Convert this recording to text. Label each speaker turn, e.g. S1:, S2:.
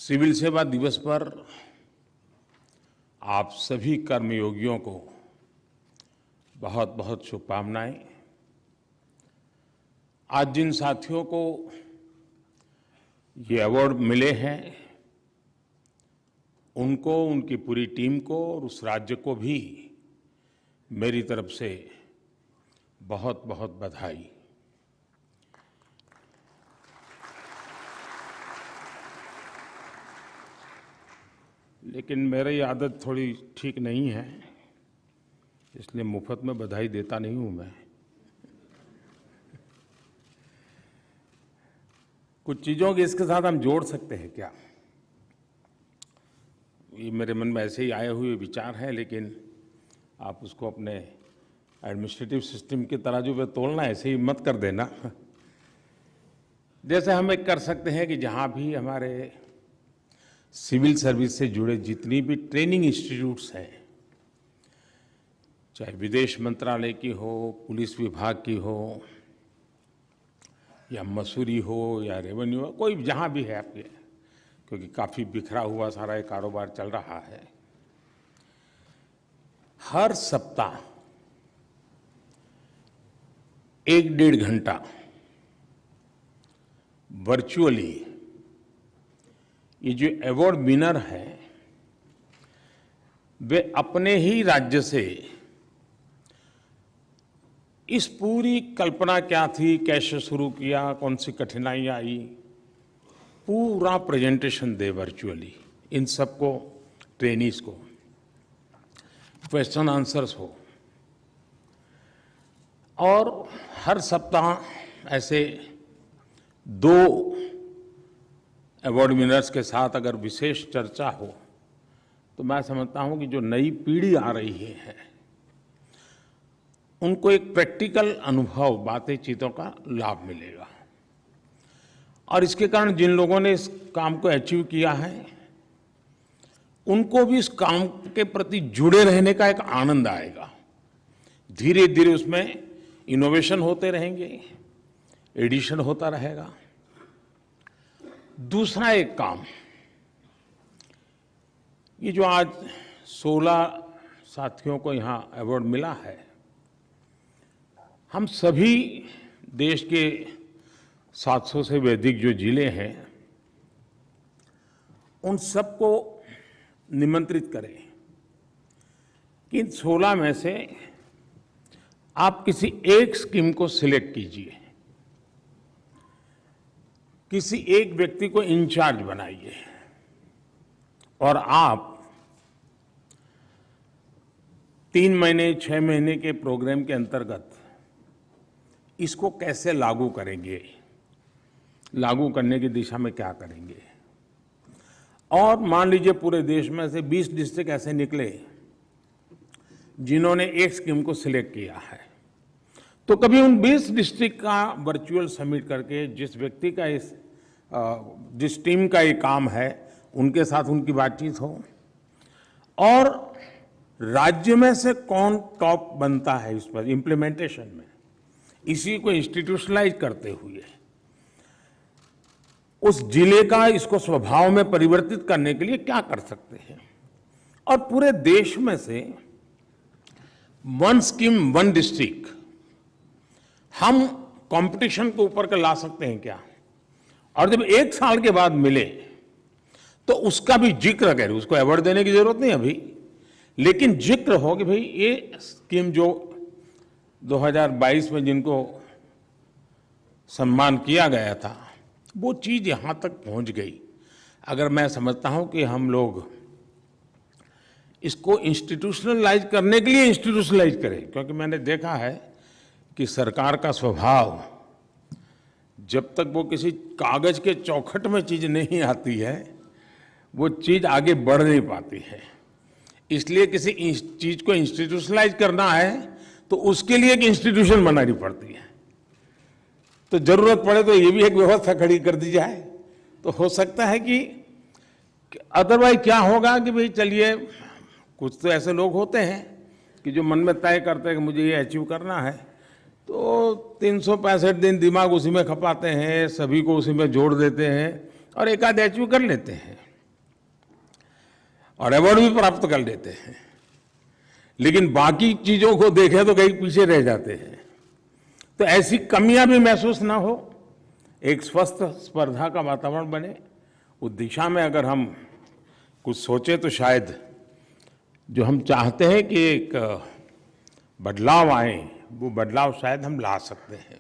S1: Civil सेवा दिवस पर आप सभी कर्मयोगियों को बहुत बहुत शुभकामनाएं। आज जिन साथियों को ये अवार्ड मिले हैं उनको, उनकी पूरी टीम को और उस राज्य को भी मेरी तरफ से बहुत बहुत बधाई। लेकिन मेरी आदत थोड़ी ठीक नहीं है, इसलिए मुफ्त में बधाई देता नहीं हूं मैं। कुछ चीज़ों के इसके साथ हम जोड़ सकते हैं क्या? ये मेरे मन में ऐसे ही आए हुए विचार हैं, लेकिन आप उसको अपने एडमिनिस्ट्रेटिव सिस्टम के तराजू पे तोलना, ऐसे ही मत कर देना। जैसे हम एक कर सकते हैं कि जहाँ भी हमारे सिविल सर्विस से जुड़े जितनी भी ट्रेनिंग इंस्टीट्यूट्स हैं, चाहे विदेश मंत्रालय की हो, पुलिस विभाग की हो, या मसूरी हो, या रेवेन्यू हो, कोई जहाँ भी है आपके, क्योंकि काफ़ी बिखरा हुआ सारा ये कारोबार चल रहा है, हर सप्ताह 1-1.5 घंटा वर्चुअली ये जो अवार्ड विनर हैं वे अपने ही राज्य से इस पूरी कल्पना क्या थी, कैसे शुरू किया, कौन सी कठिनाइयां आई, पूरा प्रेजेंटेशन दे वर्चुअली। इन सबको, ट्रेनीज को, क्वेश्चन आंसर्स हो, और हर सप्ताह ऐसे 2 अवार्ड विनर्स के साथ अगर विशेष चर्चा हो तो मैं समझता हूं कि जो नई पीढ़ी आ रही है उनको एक प्रैक्टिकल अनुभव, बातें, चीज़ों का लाभ मिलेगा। और इसके कारण जिन लोगों ने इस काम को अचीव किया है उनको भी इस काम के प्रति जुड़े रहने का एक आनंद आएगा। धीरे धीरे उसमें इनोवेशन होते रहेंगे, एडिशन होता रहेगा। दूसरा एक काम, ये जो आज 16 साथियों को यहाँ अवार्ड मिला है, हम सभी देश के 700 से भी अधिक जो जिले हैं उन सबको निमंत्रित करें कि इन 16 में से आप किसी एक स्कीम को सिलेक्ट कीजिए, किसी एक व्यक्ति को इंचार्ज बनाइए और आप 3 महीने 6 महीने के प्रोग्राम के अंतर्गत इसको कैसे लागू करेंगे, लागू करने की दिशा में क्या करेंगे। और मान लीजिए पूरे देश में से 20 डिस्ट्रिक्ट ऐसे निकले जिन्होंने एक स्कीम को सिलेक्ट किया है, तो कभी उन 20 डिस्ट्रिक्ट का वर्चुअल समिट करके जिस व्यक्ति का जिस टीम का ये काम है उनके साथ उनकी बातचीत हो, और राज्य में से कौन टॉप बनता है इस पर इम्प्लीमेंटेशन में, इसी को इंस्टीट्यूशनलाइज करते हुए उस जिले का इसको स्वभाव में परिवर्तित करने के लिए क्या कर सकते हैं। और पूरे देश में से 1 स्कीम 1 डिस्ट्रिक्ट हम कंपटीशन को ऊपर कर ला सकते हैं क्या? और जब 1 साल के बाद मिले तो उसका भी जिक्र करें, उसको अवार्ड देने की जरूरत नहीं अभी, लेकिन जिक्र हो कि भाई ये स्कीम जो 2022 में जिनको सम्मान किया गया था वो चीज यहां तक पहुंच गई। अगर मैं समझता हूं कि हम लोग इसको इंस्टीट्यूशनलाइज करने के लिए इंस्टीट्यूशनलाइज करें, क्योंकि मैंने देखा है कि सरकार का स्वभाव, जब तक वो किसी कागज के चौखट में चीज नहीं आती है वो चीज आगे बढ़ नहीं पाती है। इसलिए किसी चीज को इंस्टीट्यूशनलाइज करना है तो उसके लिए एक इंस्टीट्यूशन बनानी पड़ती है। तो जरूरत पड़े तो ये भी एक व्यवस्था खड़ी कर दी जाए तो हो सकता है कि अदरवाइज क्या होगा कि भाई चलिए, कुछ तो ऐसे लोग होते हैं कि जो मन में तय करते हैं कि मुझे ये अचीव करना है, तो 365 दिन दिमाग उसी में खपाते हैं, सभी को उसी में जोड़ देते हैं और एक आध अचीव कर लेते हैं। और अवार्ड भी प्राप्त कर लेते हैं, लेकिन बाकी चीजों को देखें तो कहीं पीछे रह जाते हैं। तो ऐसी कमियां भी महसूस ना हो, एक स्वस्थ स्पर्धा का वातावरण बने, उस दिशा में अगर हम कुछ सोचे तो शायद जो हम चाहते हैं कि एक बदलाव आए, वो बदलाव शायद हम ला सकते हैं।